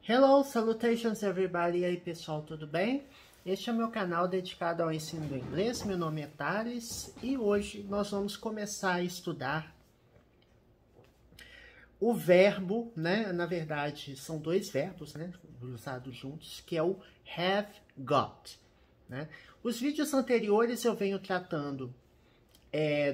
Hello, salutations everybody, e aí pessoal, tudo bem? Este é o meu canal dedicado ao ensino do inglês, meu nome é Thales e hoje nós vamos começar a estudar o verbo, né? Na verdade, são dois verbos, né? Usados juntos, que é o have got, né? Os vídeos anteriores eu venho tratando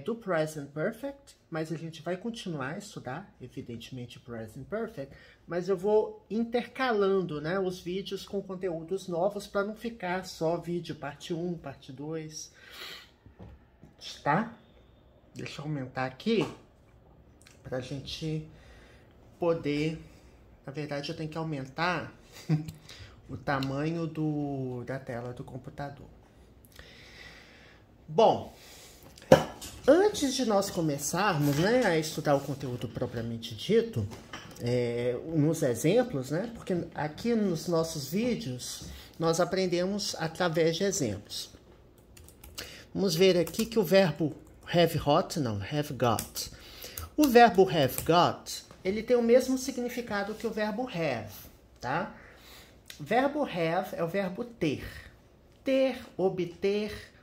do Present Perfect, mas a gente vai continuar a estudar, evidentemente, Present Perfect, mas eu vou intercalando, né, os vídeos com conteúdos novos para não ficar só vídeo parte 1, parte 2, tá? Deixa eu aumentar aqui para a gente poder... Na verdade, eu tenho que aumentar o tamanho da tela do computador. Bom... Antes de nós começarmos, né, a estudar o conteúdo propriamente dito, nos exemplos, né, porque aqui nos nossos vídeos nós aprendemos através de exemplos. Vamos ver aqui que o verbo have got. O verbo have got, ele tem o mesmo significado que o verbo have, tá? O verbo have é o verbo ter. Ter, obter.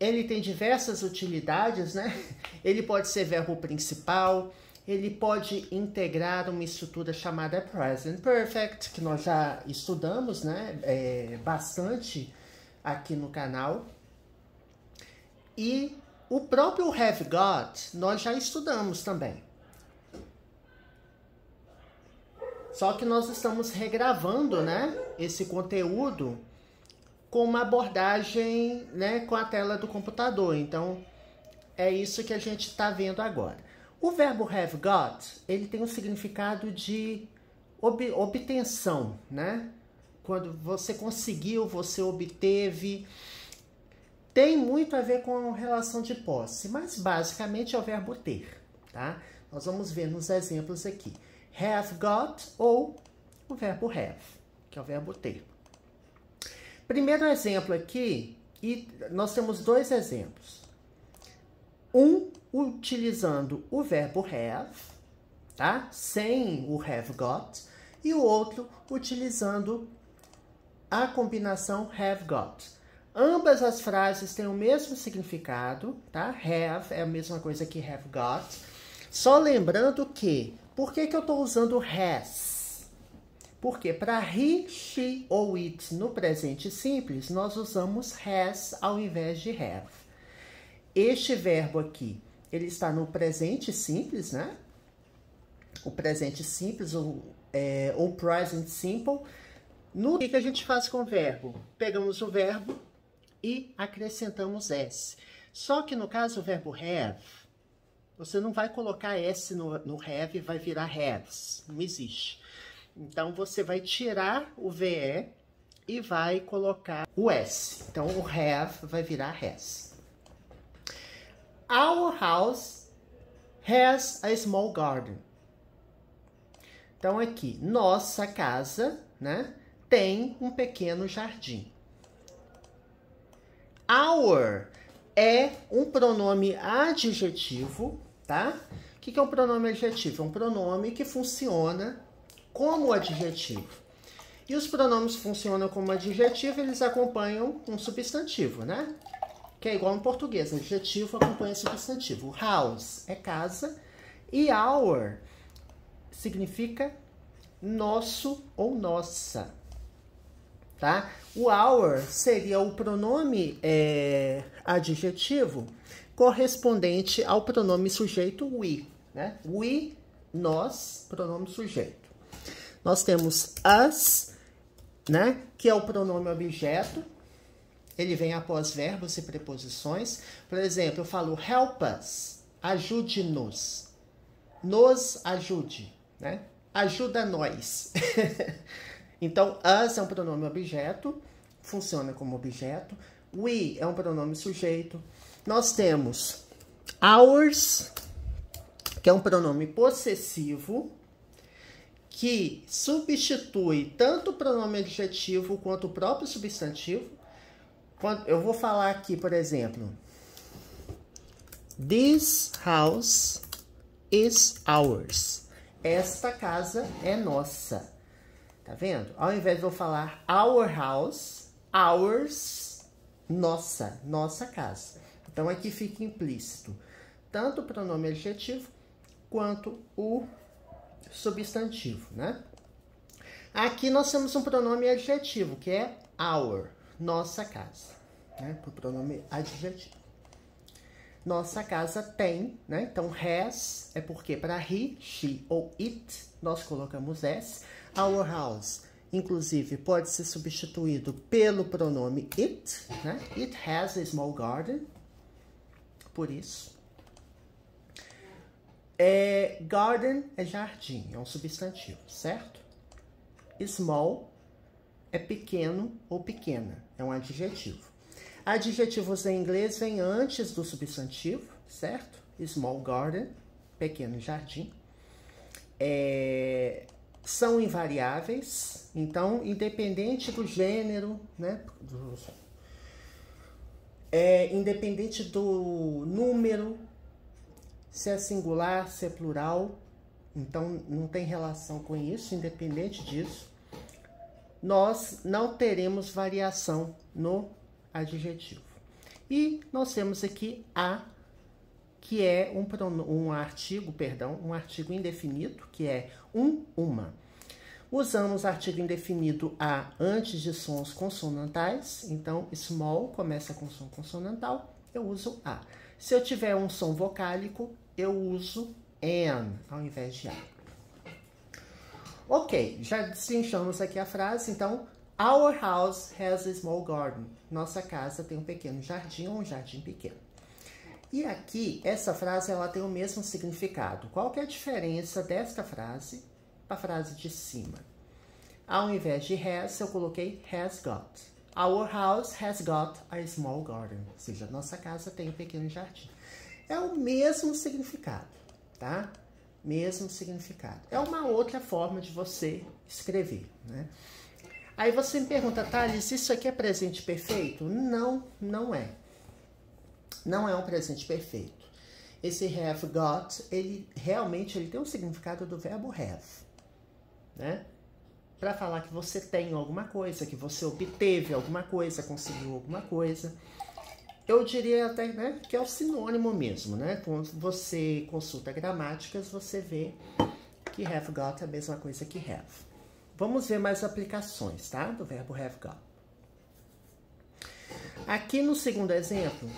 Ele tem diversas utilidades, né? Ele pode ser verbo principal, ele pode integrar uma estrutura chamada Present Perfect, que nós já estudamos, né? Bastante aqui no canal. E o próprio have got, nós já estudamos também. Só que nós estamos regravando, né, esse conteúdo com uma abordagem, né, com a tela do computador. Então, é isso que a gente está vendo agora. O verbo have got, ele tem um significado de obtenção, né? Quando você conseguiu, você obteve. Tem muito a ver com a relação de posse, mas basicamente é o verbo ter, tá? Nós vamos ver nos exemplos aqui. Have got ou o verbo have, que é o verbo ter. Primeiro exemplo aqui, e nós temos dois exemplos. Um utilizando o verbo have, tá? Sem o have got, e o outro utilizando a combinação have got. Ambas as frases têm o mesmo significado, tá? Have é a mesma coisa que have got. Só lembrando que, por que eu estou usando has? Porque para he, she ou it no presente simples, nós usamos has ao invés de have. Este verbo aqui, ele está no presente simples, né? O presente simples ou present simple. No que a gente faz com o verbo? Pegamos o verbo e acrescentamos s. Só que no caso o verbo have, você não vai colocar s no have e vai virar haves. Não existe. Então, você vai tirar o VE e vai colocar o S. Então, o have vai virar has. Our house has a small garden. Então, aqui, nossa casa, né, tem um pequeno jardim. Our é um pronome adjetivo, tá? O que é um pronome adjetivo? É um pronome que funciona como adjetivo. E os pronomes funcionam como adjetivo, eles acompanham um substantivo, né? Que é igual em português, adjetivo acompanha substantivo. House é casa e our significa nosso ou nossa, tá? O our seria o pronome adjetivo correspondente ao pronome sujeito we, né? We, nós, pronome sujeito. Nós temos us, né, que é o pronome objeto. Ele vem após verbos e preposições. Por exemplo, eu falo help us, ajude-nos. Nos ajude, né? Ajuda nós. Então, us é um pronome objeto, funciona como objeto. We é um pronome sujeito. Nós temos ours, que é um pronome possessivo, que substitui tanto o pronome adjetivo quanto o próprio substantivo. Eu vou falar aqui, por exemplo, this house is ours. Esta casa é nossa. Tá vendo? Ao invés de eu falar our house, ours, nossa casa. Então, aqui fica implícito tanto o pronome adjetivo quanto o substantivo, né? Aqui nós temos um pronome adjetivo, que é our, nossa casa, né? Por pronome adjetivo. Nossa casa tem, né? Então, has é porque para he, she ou it, nós colocamos s. Our house, inclusive, pode ser substituído pelo pronome it, né? It has a small garden, por isso. Garden é jardim, é um substantivo, certo? Small é pequeno ou pequena, é um adjetivo. Adjetivos em inglês vêm antes do substantivo, certo? Small garden, pequeno jardim. São invariáveis, então, independente do gênero, né? Independente do número, se é singular, se é plural, então não tem relação com isso, independente disso, nós não teremos variação no adjetivo. E nós temos aqui a, que é um artigo indefinido, que é uma. Usamos artigo indefinido a antes de sons consonantais, então small começa com som consonantal, eu uso a. Se eu tiver um som vocálico, eu uso an ao invés de a. Ok, já destrinchamos aqui a frase, então, our house has a small garden. Nossa casa tem um pequeno jardim ou um jardim pequeno. E aqui, essa frase, ela tem o mesmo significado. Qual que é a diferença desta frase para a frase de cima? Ao invés de has, eu coloquei has got. Our house has got a small garden. Ou seja, nossa casa tem um pequeno jardim. É o mesmo significado, tá? Mesmo significado. É uma outra forma de você escrever, né? Aí você me pergunta, Thales, isso aqui é presente perfeito? Não, não é. Não é um presente perfeito. Esse have got, ele realmente tem um significado do verbo have, né? Para falar que você tem alguma coisa, que você obteve alguma coisa, conseguiu alguma coisa. Eu diria até, né, que é o sinônimo mesmo, né? Quando você consulta gramáticas, você vê que have got é a mesma coisa que have. Vamos ver mais aplicações, tá? Do verbo have got. Aqui no segundo exemplo,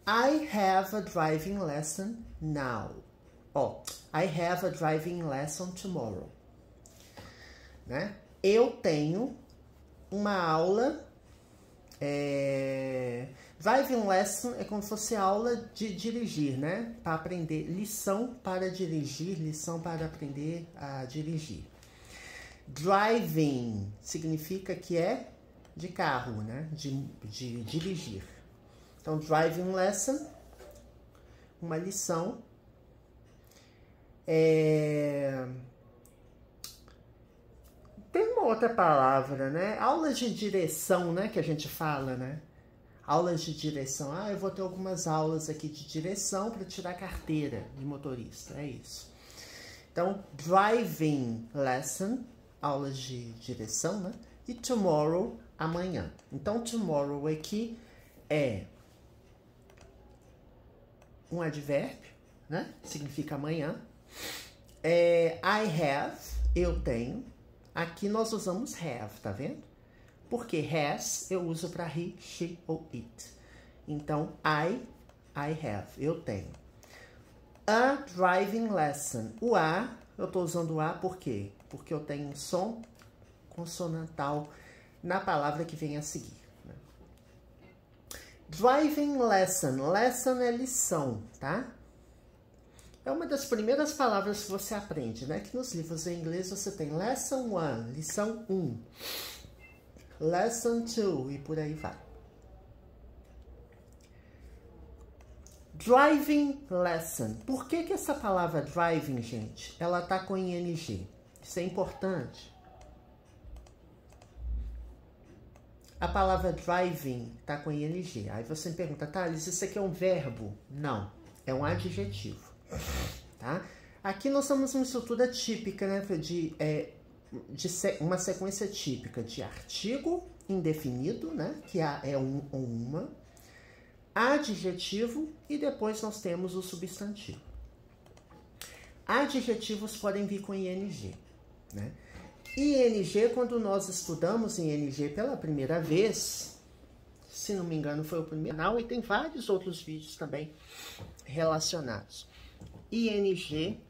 I have a driving lesson now. I have a driving lesson tomorrow. Né? Eu tenho uma aula. Driving lesson é como se fosse aula de dirigir, né? Para aprender, lição para dirigir, lição para aprender a dirigir. Driving significa que é de carro, né? De dirigir. Então, driving lesson, uma lição. Tem uma outra palavra, né? Aulas de direção, né? Que a gente fala, né? Aulas de direção. Eu vou ter algumas aulas aqui de direção para tirar carteira de motorista. É isso. Então, driving lesson, aulas de direção, né? E tomorrow, amanhã. Então, tomorrow aqui é um advérbio, né? Significa amanhã. I have, eu tenho. Aqui nós usamos have, tá vendo? Porque has eu uso para he, she ou it. Então, I have, eu tenho. A driving lesson. O a, eu tô usando o a por quê? Porque eu tenho um som consonantal na palavra que vem a seguir. Né? Driving lesson. Lesson é lição, tá? É uma das primeiras palavras que você aprende, né? Que nos livros em inglês você tem lesson 1, lição 1, lesson 2 e por aí vai. Driving lesson. Por que essa palavra driving, gente, ela tá com ing? Isso é importante. A palavra driving tá com ing. Aí você me pergunta, Thales, isso aqui é um verbo? Não, é um adjetivo. Tá? Aqui nós temos uma estrutura típica, né, de uma sequência típica de artigo indefinido, né? Que é um ou uma, adjetivo e depois nós temos o substantivo. Adjetivos podem vir com ing, né? ING, quando nós estudamos ING pela primeira vez, se não me engano foi o primeiro canal, e tem vários outros vídeos também relacionados. ING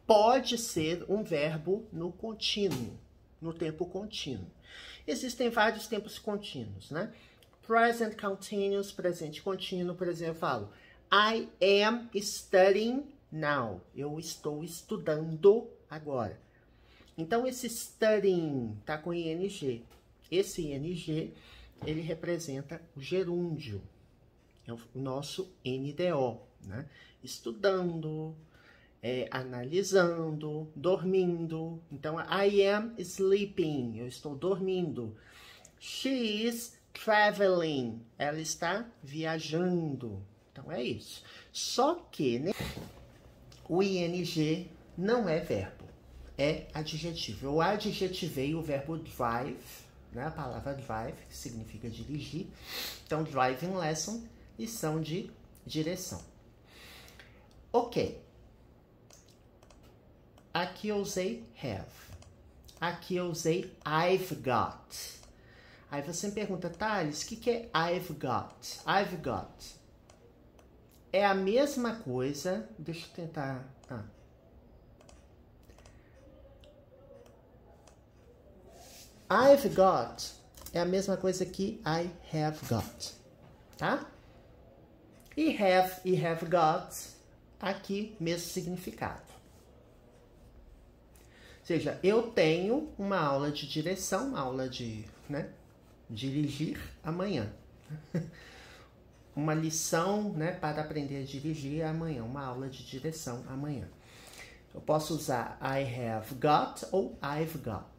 pode ser um verbo no contínuo, no tempo contínuo. Existem vários tempos contínuos, né? Present continuous, presente contínuo, por exemplo, eu falo I am studying now. Eu estou estudando agora. Então, esse studying tá com ing. Esse ing, ele representa o gerúndio. É o nosso NDO, né? Estudando, analisando, dormindo. Então, I am sleeping. Eu estou dormindo. She is traveling. Ela está viajando. Então, é isso. Só que, né, o ing não é verbo. É adjetivo. Eu adjetivei o verbo drive, né? A palavra drive, que significa dirigir. Então, driving lesson, lição de direção. Ok. Aqui eu usei have. Aqui eu usei I've got. Aí você me pergunta, Thales, o que é I've got? I've got. É a mesma coisa. Deixa eu tentar. I've got é a mesma coisa que I have got, tá? E have got, aqui, mesmo significado. Ou seja, eu tenho uma aula de direção, uma aula de, né, dirigir amanhã. Uma lição, né, para aprender a dirigir amanhã, uma aula de direção amanhã. Eu posso usar I have got ou I've got,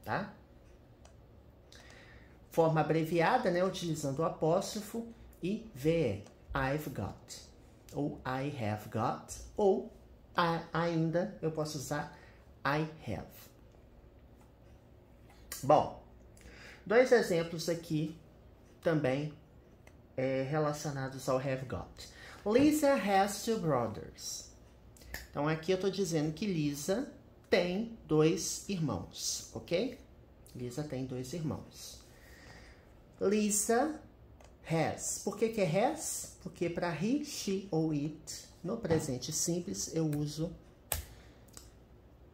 tá? Forma abreviada, né, utilizando o apóstrofo e VE. I've got. Ou I have got. Ou ainda eu posso usar I have. Bom, dois exemplos aqui também relacionados ao have got. Lisa has two brothers. Então aqui eu estou dizendo que Lisa tem 2 irmãos, ok? Lisa tem 2 irmãos. Lisa has. Por que é has? Porque para he, she ou it, no presente simples, eu uso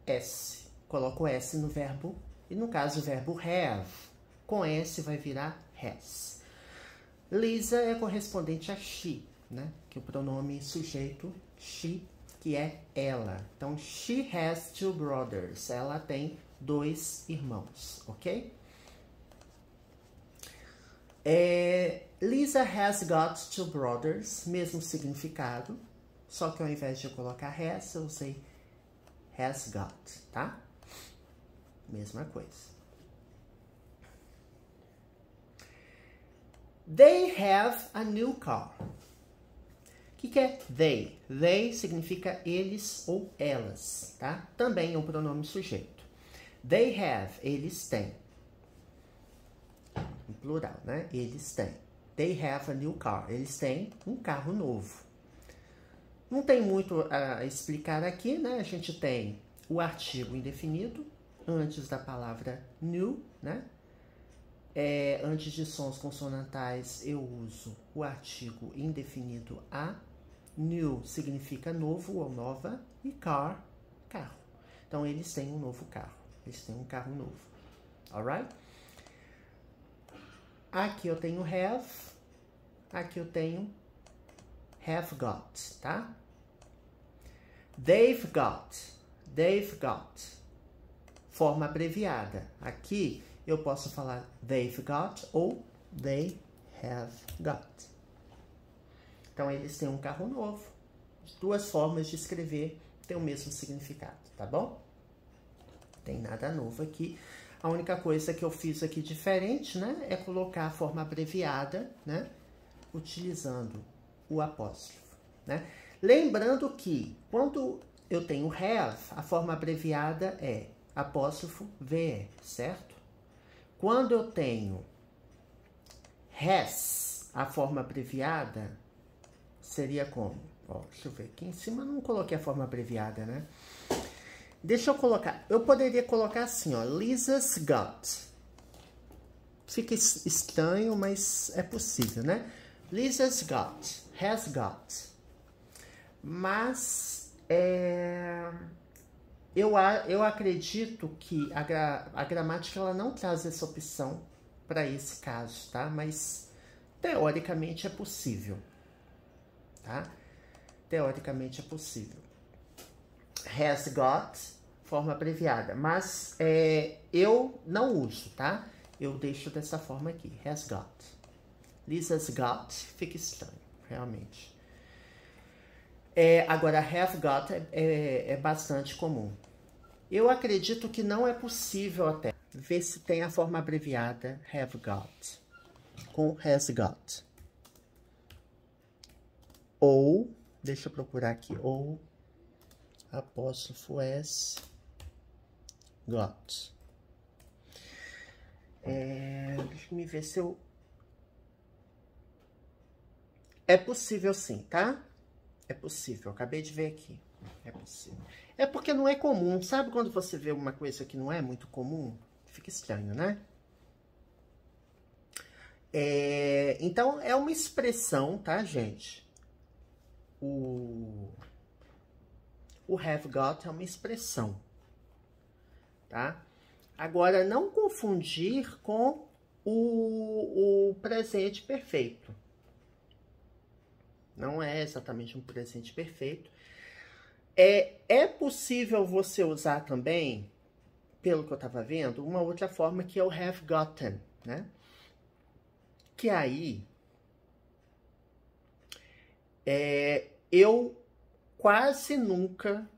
S. Coloco S no verbo. E no caso, o verbo have, com S vai virar has. Lisa é correspondente a she, né? Que o pronome sujeito, she, que é ela. Então, she has 2 brothers. Ela tem 2 irmãos, ok? Lisa has got 2 brothers, mesmo significado, só que ao invés de eu colocar has, eu usei has got, tá? Mesma coisa. They have a new car. O que é they? They significa eles ou elas, tá? Também é um pronome sujeito. They have, eles têm. Em plural, né? Eles têm. They have a new car. Eles têm um carro novo. Não tem muito a explicar aqui, né? A gente tem o artigo indefinido antes da palavra new, né? Antes de sons consonantais, eu uso o artigo indefinido a. New significa novo ou nova. E car, carro. Então, eles têm um novo carro. Eles têm um carro novo. Alright? Aqui eu tenho have. Aqui eu tenho have got, tá? They've got. They've got. Forma abreviada. Aqui eu posso falar they've got ou they have got. Então, eles têm um carro novo. 2 formas de escrever têm o mesmo significado, tá bom? Não tem nada novo aqui. A única coisa que eu fiz aqui diferente, né, é colocar a forma abreviada, né, utilizando o apóstrofo, né? Lembrando que quando eu tenho have, a forma abreviada é apóstrofo VE, certo? Quando eu tenho has, a forma abreviada, seria como? Ó, deixa eu ver, aqui em cima eu não coloquei a forma abreviada, né? Deixa eu colocar, eu poderia colocar assim, ó, Lisa's got. Fica estranho, mas é possível, né? Lisa's got, has got. Mas, eu acredito que a gramática ela não traz essa opção para esse caso, tá? Mas, teoricamente, é possível, tá? Teoricamente é possível. Has got, forma abreviada, mas eu não uso, tá? Eu deixo dessa forma aqui, has got. Lisa's got, fica estranho, realmente. Agora, have got é bastante comum. Eu acredito que não é possível até ver se tem a forma abreviada have got com has got. Ou, deixa eu procurar aqui, ou apóstrofo S got. Deixa eu me ver se eu... É possível sim, tá? É possível, acabei de ver aqui. É possível. É porque não é comum, sabe quando você vê uma coisa que não é muito comum? Fica estranho, né? Então, é uma expressão, tá, gente? O have got é uma expressão, tá? Agora, não confundir com o presente perfeito. Não é exatamente um presente perfeito. É possível você usar também, pelo que eu estava vendo, uma outra forma que é o have gotten, né? Que aí, eu quase nunca,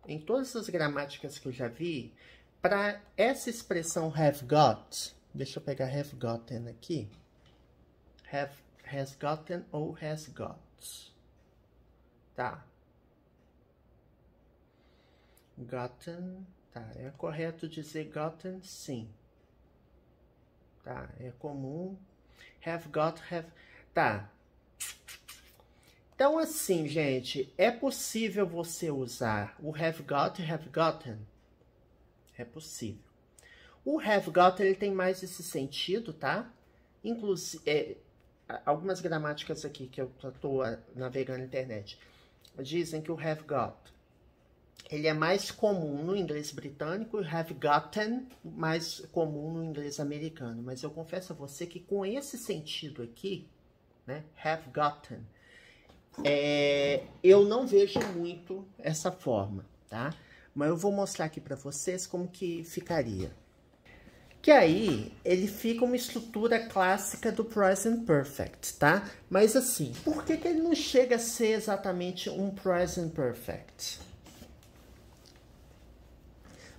em todas as gramáticas que eu já vi, para essa expressão have got, deixa eu pegar have gotten aqui, has gotten ou has got, tá? Gotten, tá, é correto dizer gotten, sim. Tá, é comum. Have got, tá. Então, assim, gente, é possível você usar o have got e have gotten? É possível. O have got, ele tem mais esse sentido, tá? Inclusive, algumas gramáticas aqui que eu estou navegando na internet dizem que o have got ele é mais comum no inglês britânico e have gotten mais comum no inglês americano. Mas eu confesso a você que com esse sentido aqui, né, have gotten, eu não vejo muito essa forma, tá? Mas eu vou mostrar aqui para vocês como que ficaria. Que aí, ele fica uma estrutura clássica do present perfect, tá? Mas assim, por que ele não chega a ser exatamente um present perfect?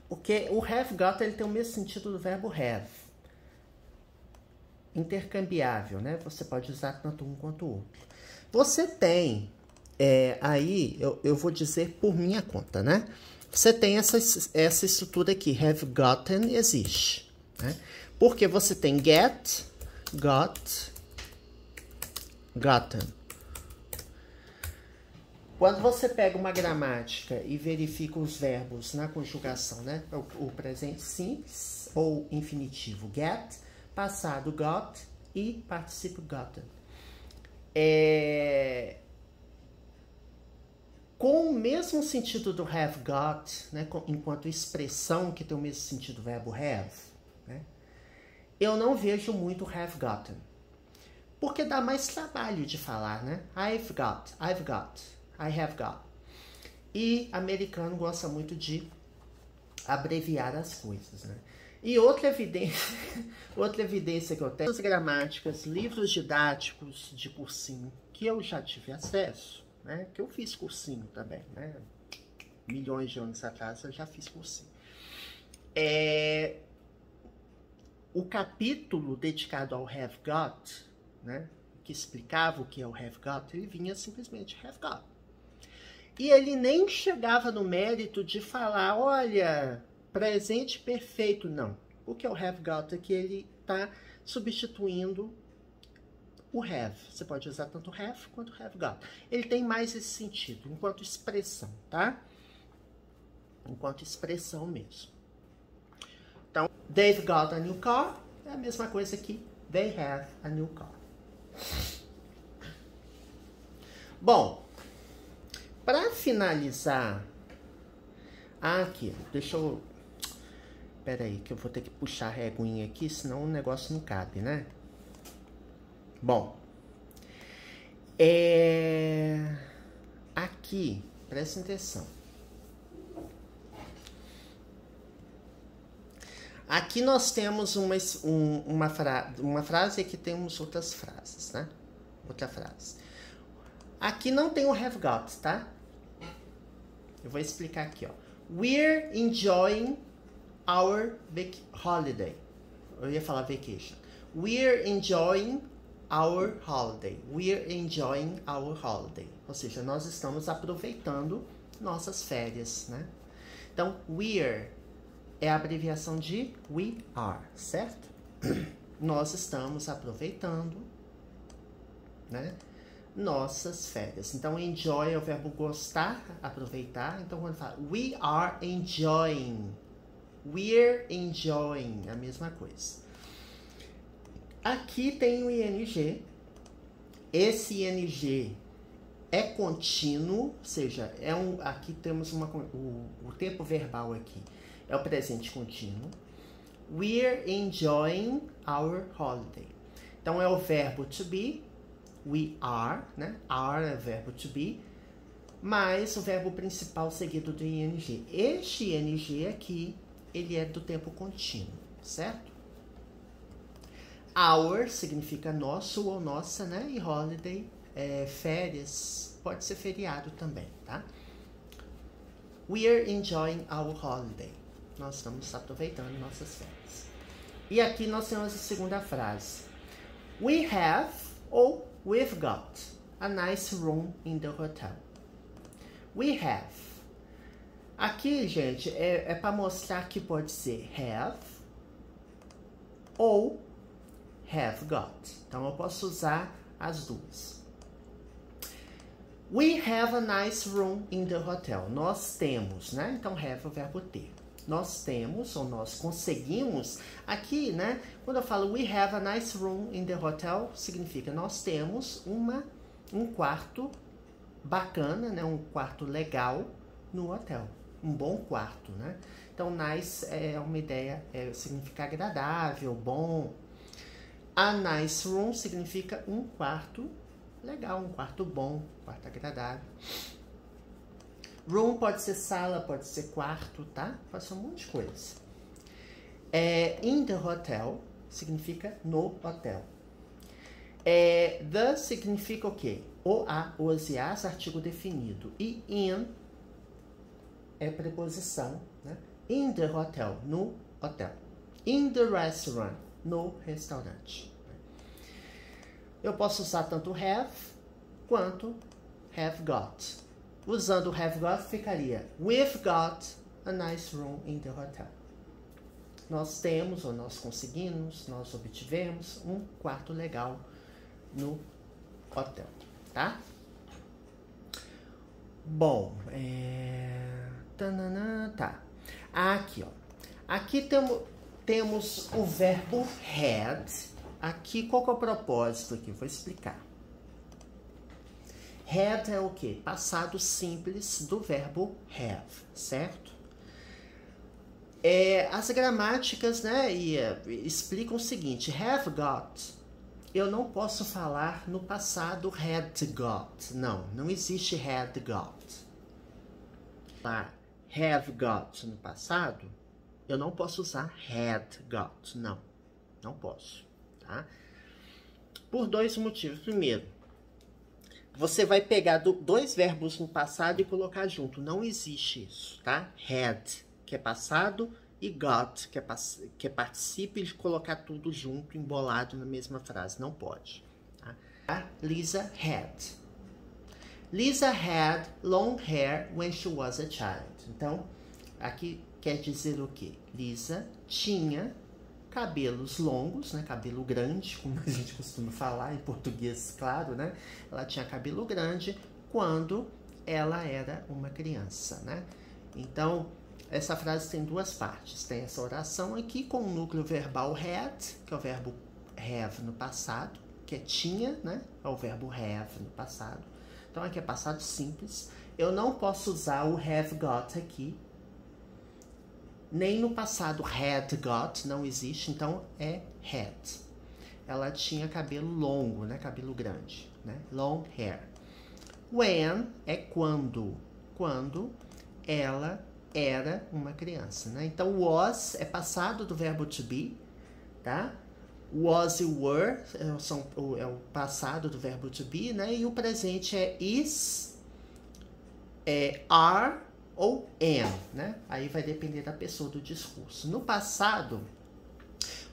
Porque o have got, ele tem o mesmo sentido do verbo have. Intercambiável, né? Você pode usar tanto um quanto o outro. Você tem, aí, eu vou dizer por minha conta, né? Você tem essa estrutura aqui, have gotten existe, né? Porque você tem get, got, gotten. Quando você pega uma gramática e verifica os verbos na conjugação, né? O presente simples ou infinitivo get, passado got e participio gotten. Com o mesmo sentido do have got, né? Enquanto expressão que tem o mesmo sentido do verbo have, né? Eu não vejo muito have gotten. Porque dá mais trabalho de falar, né? I've got, I have got. E americano gosta muito de abreviar as coisas, né? E outra evidência que eu tenho, as gramáticas, livros didáticos de cursinho que eu já tive acesso, né? Que eu fiz cursinho também, né? Milhões de anos atrás eu já fiz cursinho. O capítulo dedicado ao have got, né? Que explicava o que é o have got, ele vinha simplesmente have got. E ele nem chegava no mérito de falar, olha, presente perfeito, não. O que é o have got aqui? Ele está substituindo o have. Você pode usar tanto have quanto have got. Ele tem mais esse sentido, enquanto expressão, tá? Enquanto expressão mesmo. Então, they've got a new car é a mesma coisa que they have a new car. Bom, para finalizar, aqui, deixa eu... Pera aí, que eu vou ter que puxar a reguinha aqui, senão o negócio não cabe, né? Bom, aqui, presta atenção. Aqui nós temos uma frase e aqui temos outras frases, né? Outra frase. Aqui não tem o have got, tá? Eu vou explicar aqui, ó. We're enjoying our holiday. Eu ia falar vacation. We're enjoying our holiday. We're enjoying our holiday. Ou seja, nós estamos aproveitando nossas férias, né? Então, we're é a abreviação de we are, certo? Nós estamos aproveitando, né, nossas férias. Então, enjoy é o verbo gostar, aproveitar. Então, quando fala we are enjoying, we're enjoying, a mesma coisa. Aqui tem o ing. Esse ing é contínuo, ou seja, aqui temos o tempo verbal aqui. É o presente contínuo. We're enjoying our holiday. Então, é o verbo to be. We are, né? Are é o verbo to be. Mais o verbo principal seguido do ing. Este ing aqui, ele é do tempo contínuo, certo? Our significa nosso ou nossa, né? E holiday é férias. Pode ser feriado também, tá? We're enjoying our holiday. Nós estamos aproveitando nossas férias. E aqui nós temos a segunda frase. We have ou we've got a nice room in the hotel. We have. Aqui, gente, é para mostrar que pode ser have ou have got. Então, eu posso usar as duas. We have a nice room in the hotel. Nós temos, né? Então, have é o verbo ter. Nós temos, ou nós conseguimos, aqui, né? Quando eu falo we have a nice room in the hotel, significa nós temos um quarto bacana, né? Um quarto legal no hotel. Um bom quarto, né? Então, nice é uma ideia, significa agradável, bom. A nice room significa um quarto legal, um quarto bom, um quarto agradável. Room pode ser sala, pode ser quarto, tá? Pode ser um monte de coisa. In the hotel significa no hotel. The significa o quê? O, a, os e as, artigo definido. E in é preposição, né? In the hotel, no hotel. In the restaurant, no restaurante. Eu posso usar tanto have quanto have got. Usando have got, ficaria we've got a nice room in the hotel. Nós temos, ou nós conseguimos, nós obtivemos um quarto legal no hotel, tá? Bom, tá. Aqui, ó. Aqui temos o verbo had. Aqui, qual que é o propósito aqui? Vou explicar. Had é o quê? Passado simples do verbo have, certo? As gramáticas, né, explicam o seguinte. Have got, eu não posso falar no passado had got. Não existe had got. Tá? Have got no passado, eu não posso usar had got. Não posso. Tá? Por dois motivos. Primeiro, você vai pegar dois verbos no passado e colocar junto. Não existe isso, tá? Had, que é passado, e got, que é participe, de colocar tudo junto, embolado na mesma frase. Não pode. Tá? Lisa had. Lisa had long hair when she was a child. Então, aqui quer dizer o quê? Lisa tinha cabelos longos, né? Cabelo grande, como a gente costuma falar em português, claro, né? Ela tinha cabelo grande quando ela era uma criança, né? Então, essa frase tem duas partes. Tem essa oração aqui com o núcleo verbal had, que é o verbo have no passado, que é tinha, né? É o verbo have no passado. Então, aqui é passado simples. Eu não posso usar o have got aqui. Nem no passado had got, não existe, então é had. Ela tinha cabelo longo, né? Cabelo grande, né? Long hair. When é quando. Quando ela era uma criança, né? Então, was é passado do verbo to be, tá? Was e were é o passado do verbo to be, né? E o presente é is, are ou am, né? Aí vai depender da pessoa, do discurso. No passado,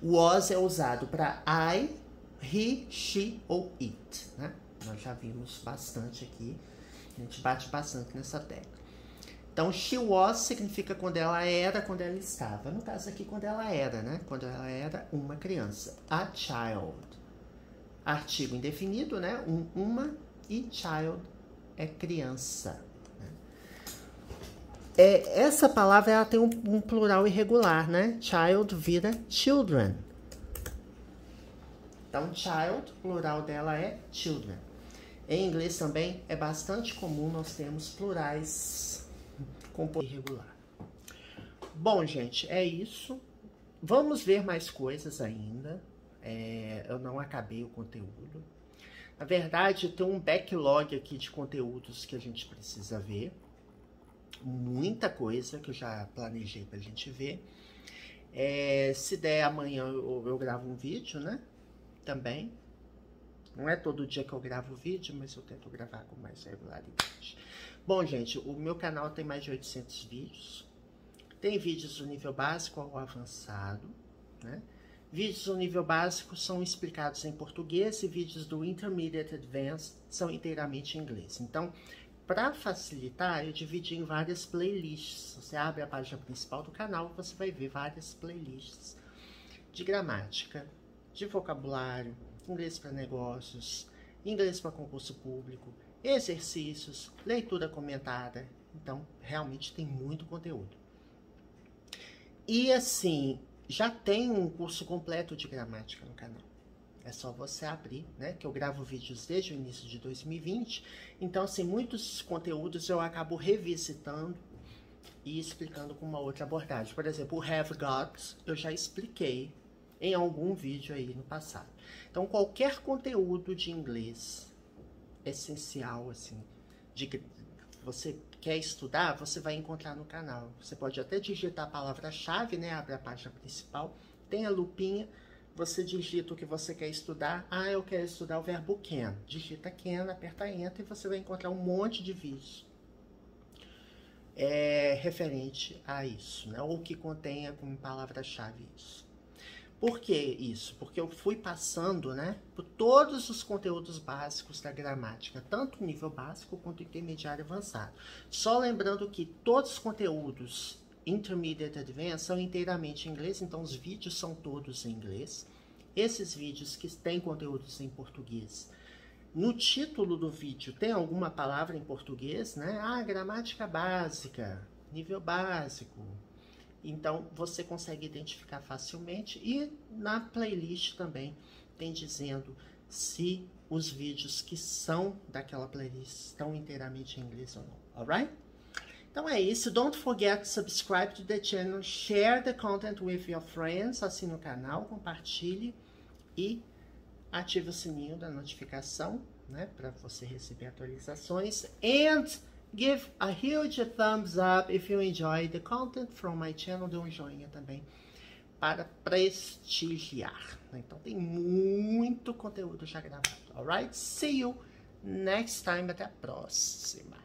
was é usado para I, he, she ou it, né? Nós já vimos bastante aqui, a gente bate bastante nessa tecla. Então, she was significa quando ela era, quando ela estava. No caso aqui, quando ela era, né? Quando ela era uma criança. A child. Artigo indefinido, né? Uma, e child é criança. Essa palavra ela tem um plural irregular, né? Child vira children. Então, child, plural dela é children. Em inglês também é bastante comum nós termos plurais com irregular. Bom, gente, é isso. Vamos ver mais coisas ainda. Eu não acabei o conteúdo. Na verdade, tem um backlog aqui de conteúdos que a gente precisa ver. Muita coisa que eu já planejei pra gente ver. Se der amanhã eu gravo um vídeo, né? Também. Não é todo dia que eu gravo vídeo, mas eu tento gravar com mais regularidade. Bom, gente, o meu canal tem mais de 800 vídeos. Tem vídeos do nível básico ao avançado, né? Vídeos do nível básico são explicados em português e vídeos do Intermediate Advanced são inteiramente em inglês. Então, para facilitar, eu dividi em várias playlists. Você abre a página principal do canal, você vai ver várias playlists de gramática, de vocabulário, inglês para negócios, inglês para concurso público, exercícios, leitura comentada. Então, realmente tem muito conteúdo. E assim, já tem um curso completo de gramática no canal. É só você abrir, né? Que eu gravo vídeos desde o início de 2020. Então, assim, muitos conteúdos eu acabo revisitando e explicando com uma outra abordagem. Por exemplo, o have got eu já expliquei em algum vídeo aí no passado. Então, qualquer conteúdo de inglês essencial, assim, você quer estudar, você vai encontrar no canal. Você pode até digitar a palavra-chave, né? Abre a página principal, tem a lupinha, você digita o que você quer estudar. Ah, eu quero estudar o verbo can. Digita can, aperta enter e você vai encontrar um monte de vídeos referente a isso, né? Ou que contenha como palavra-chave isso. Por que isso? Porque eu fui passando, né, por todos os conteúdos básicos da gramática, tanto o nível básico quanto o intermediário avançado. Só lembrando que todos os conteúdos Intermediate Advanced são inteiramente em inglês, então os vídeos são todos em inglês. Esses vídeos que têm conteúdos em português, no título do vídeo tem alguma palavra em português, né? Ah, gramática básica, nível básico. Então, você consegue identificar facilmente. E na playlist também tem dizendo se os vídeos que são daquela playlist estão inteiramente em inglês ou não. Alright? Então é isso. Don't forget to subscribe to the channel, share the content with your friends, assine o canal, compartilhe e ative o sininho da notificação, né, para você receber atualizações. And give a huge thumbs up if you enjoy the content from my channel. Dê um joinha também para prestigiar. Então tem muito conteúdo já gravado. Alright? See you next time. Até a próxima.